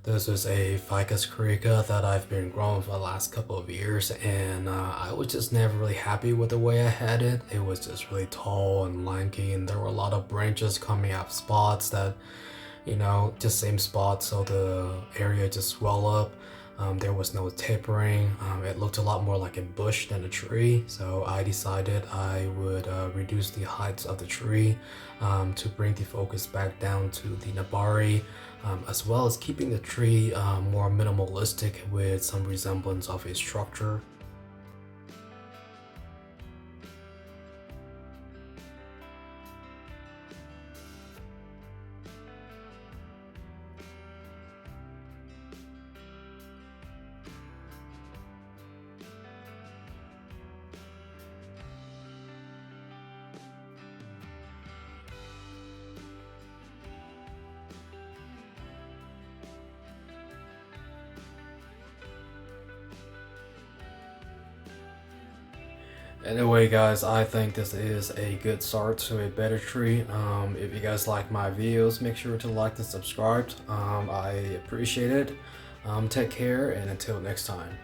This is a Ficus corica that I've been growing for the last couple of years, and I was just never really happy with the way I had it. It was just really tall and lanky, and there were a lot of branches coming out of spots that, just same spots, so the area just swell up. There was no tapering. It looked a lot more like a bush than a tree, so I decided I would reduce the heights of the tree to bring the focus back down to the nebari, as well as keeping the tree more minimalistic with some resemblance of a structure. Anyway, guys, I think this is a good start to a better tree. If you guys like my videos, make sure to like and subscribe. I appreciate it. Take care, and until next time.